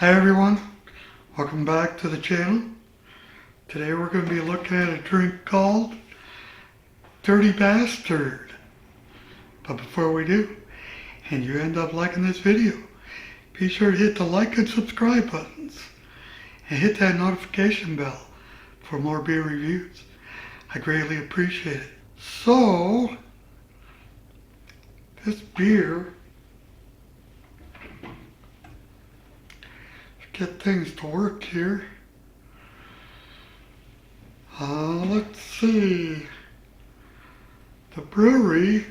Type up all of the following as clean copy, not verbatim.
Hi everyone, welcome back to the channel. Today we're going to be looking at a drink called Dirty Bastard. But before we do, and you end up liking this video, be sure to hit the like and subscribe buttons and hit that notification bell for more beer reviews. I greatly appreciate it. So, this beer, get things to work here. Let's see. The brewery,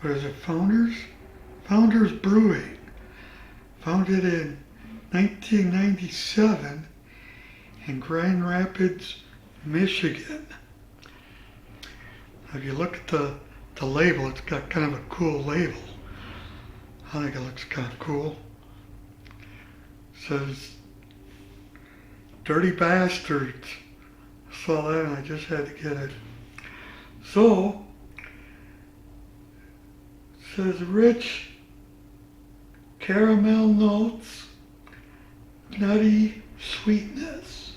what is it, Founders Brewing. Founded in 1997 in Grand Rapids, Michigan. If you look at the label, it's got kind of a cool label. I think it looks kind of cool. It says, Dirty Bastards. I saw that and I just had to get it. So, it says rich caramel notes, nutty sweetness.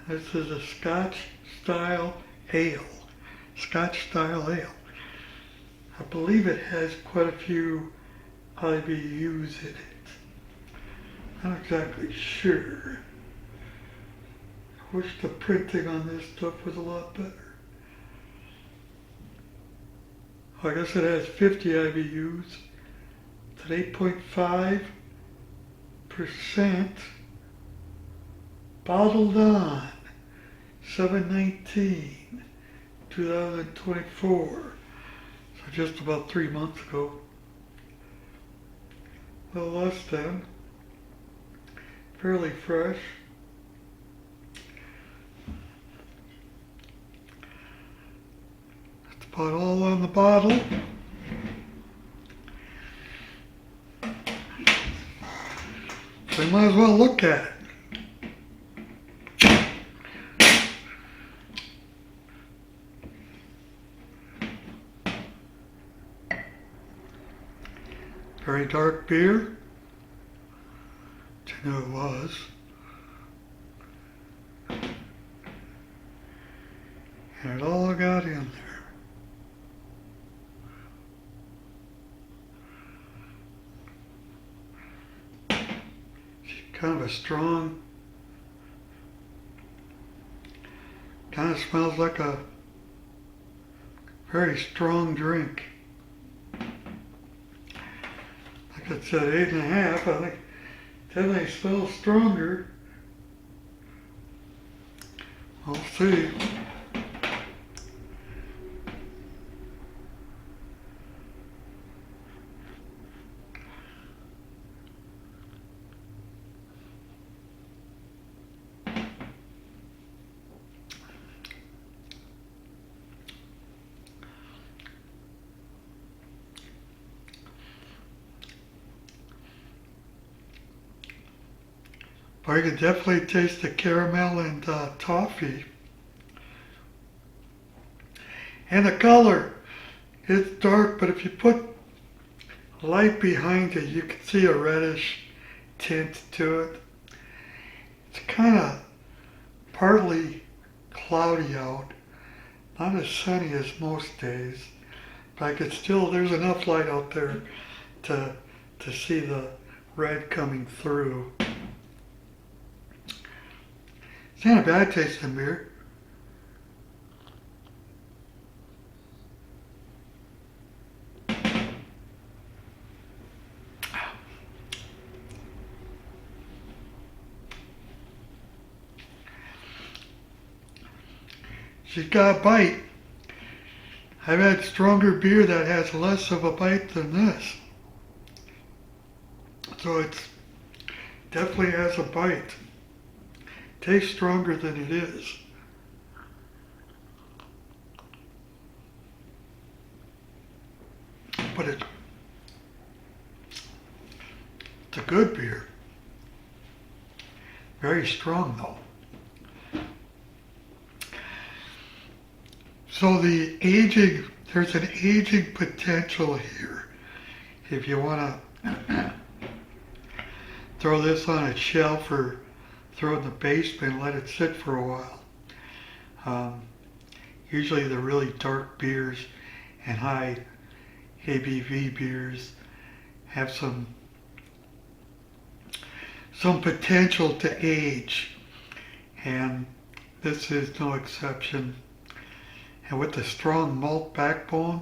This is a Scotch-style ale. Scotch-style ale. I believe it has quite a few IBUs in it. Not exactly sure. I wish the printing on this stuff was a lot better. I guess it has 50 IBUs. It's at 8.5%. Bottled on 7/19/2024. So just about 3 months ago. A little less than. Fairly fresh. That's about all on the bottle. So you might as well look at it. Very dark beer. I knew it was. And it all got in there. Kind of a strong, kind of smells like a very strong drink. Like I said, 8.5, I think. Definitely smells stronger. We'll see. But you can definitely taste the caramel and toffee. And the color, it's dark, but if you put light behind it, you can see a reddish tint to it. It's kind of partly cloudy out, not as sunny as most days, but I could still, there's enough light out there to see the red coming through. It's not a bad tasting beer. She's got a bite. I've had stronger beer that has less of a bite than this. So it's definitely has a bite. Tastes stronger than it is. But it's a good beer. Very strong though. So the aging, there's an aging potential here. If you want to throw this on a shelf or throw it in the basement and let it sit for a while. Um, Usually the really dark beers and high ABV beers have some potential to age, and this is no exception. And with the strong malt backbone,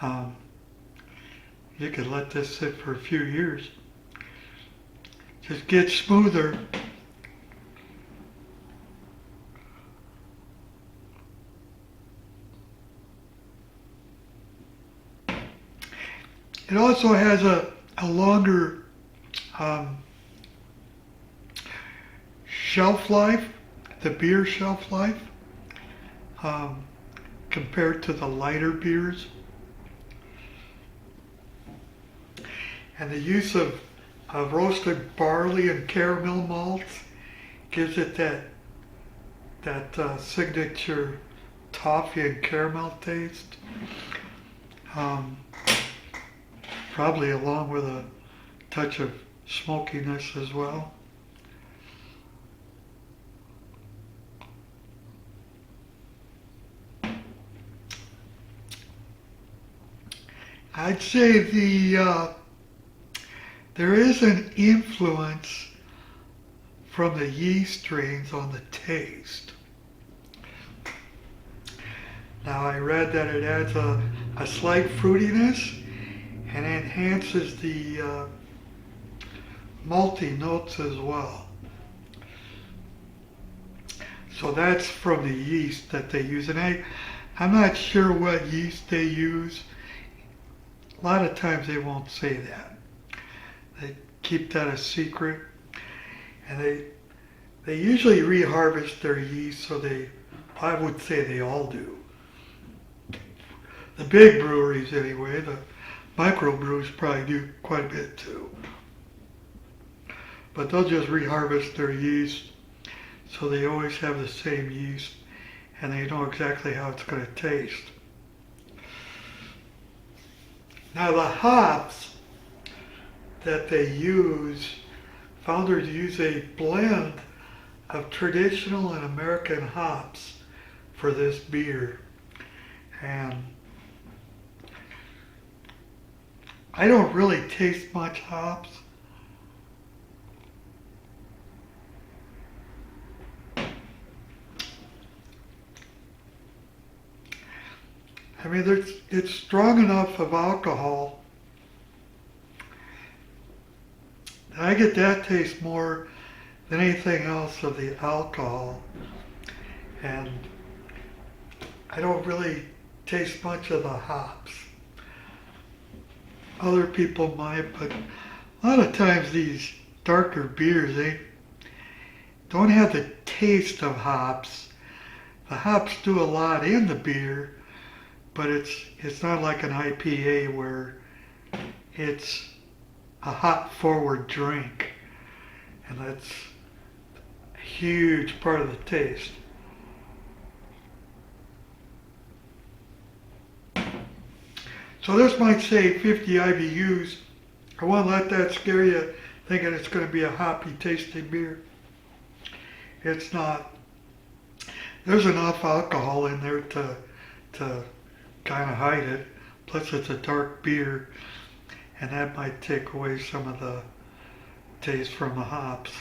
um, you could let this sit for a few years. Just get smoother. It also has a longer shelf life, the beer shelf life, um, compared to the lighter beers. And the use of roasted barley and caramel malts gives it that signature toffee and caramel taste. Probably along with a touch of smokiness as well. I'd say there is an influence from the yeast strains on the taste. Now I read that it adds a slight fruitiness and enhances the malty notes as well. So that's from the yeast that they use. And I'm not sure what yeast they use. A lot of times they won't say that. They keep that a secret. And they usually reharvest their yeast, so I would say they all do. The big breweries anyway, the microbrews probably do quite a bit too. But they'll just reharvest their yeast, so they always have the same yeast and they know exactly how it's going to taste. Now the hops that they use, Founders use a blend of traditional and American hops for this beer. And I don't really taste much hops. I mean, it's strong enough of alcohol. I get that taste more than anything else of the alcohol. And I don't really taste much of the hops. Other people might, but a lot of times these darker beers, they don't have the taste of hops. The hops do a lot in the beer, but it's not like an IPA where it's a hop forward drink, and that's a huge part of the taste. So this might say 50 IBUs. I won't let that scare you thinking it's going to be a hoppy tasting beer. It's not. There's enough alcohol in there to kind of hide it. Plus it's a dark beer, and that might take away some of the taste from the hops.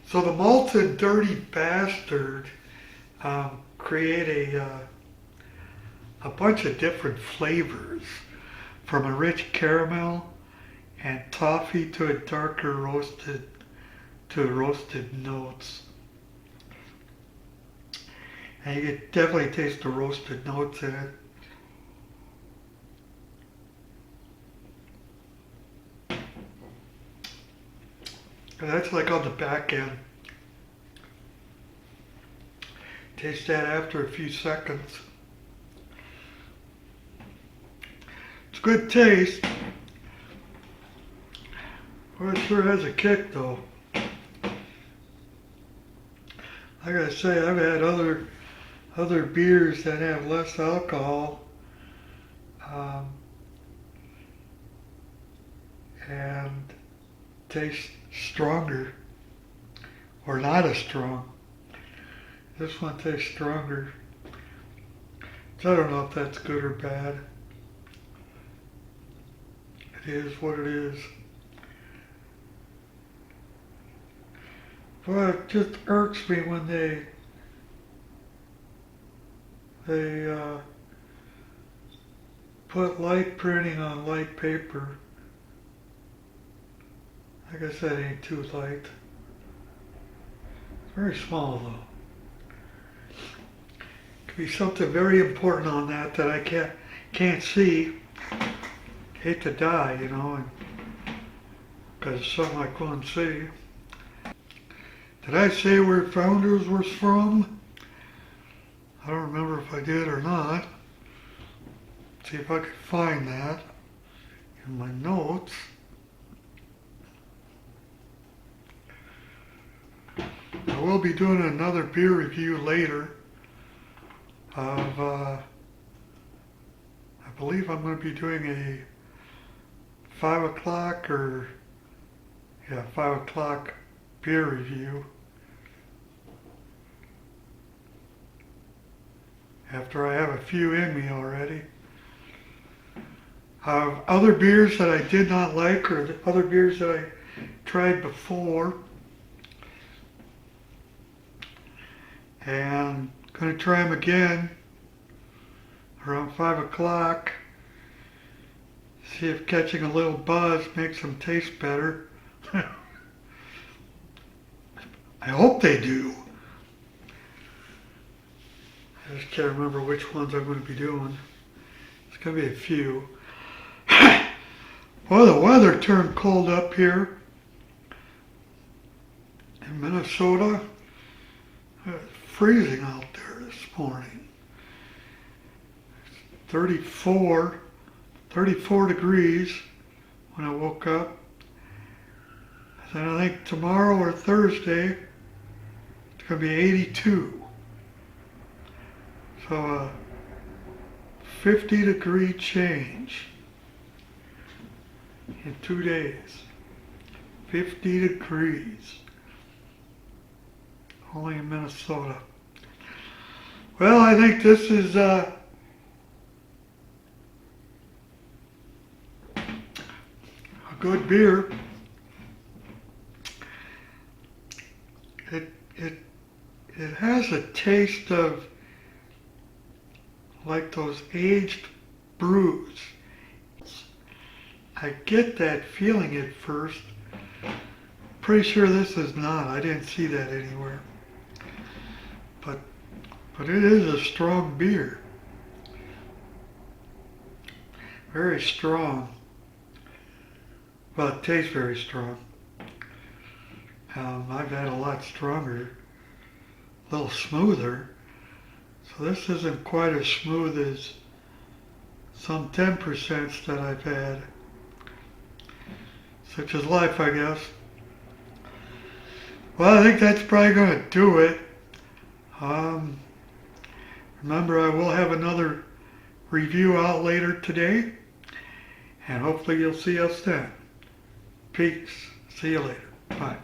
So the malted dirty bastard create a bunch of different flavors, from a rich caramel and toffee to a darker roasted notes. And you can definitely taste the roasted notes in it. And that's like on the back end. Taste that after a few seconds. It's good taste. Well, it sure has a kick though. I gotta say, I've had other beers that have less alcohol, and tastes stronger, or not as strong. This one tastes stronger. So I don't know if that's good or bad. It is what it is. But it just irks me when they put light printing on light paper. I guess that ain't too light. It's very small though. Could be something very important on that that I can't see. Hate to die, you know, because it's something I couldn't see. Did I say where Founders was from? I don't remember if I did or not. See if I could find that in my notes. I will be doing another beer review later of, I believe I'm going to be doing a 5 o'clock 5 o'clock beer review. After I have a few in me already. Other beers that I did not like, or the other beers that I tried before. And going to try them again around 5 o'clock. See if catching a little buzz makes them taste better. I hope they do. I just can't remember which ones I'm going to be doing. It's going to be a few. Well, the weather turned cold up here in Minnesota. It's freezing out there this morning. 34 degrees when I woke up. Then I think tomorrow or Thursday it's going to be 82. So a 50-degree change in 2 days. 50 degrees. Only in Minnesota. Well, I think this is a good beer. It has a taste of like those aged brews. I get that feeling at first. Pretty sure this is not. I didn't see that anywhere. But it is a strong beer. Very strong. Well, it tastes very strong. I've had a lot stronger, a little smoother. So this isn't quite as smooth as some 10% that I've had. Such is life, I guess. Well, I think that's probably going to do it. Remember, I will have another review out later today. And hopefully you'll see us then. Peace. See you later. Bye.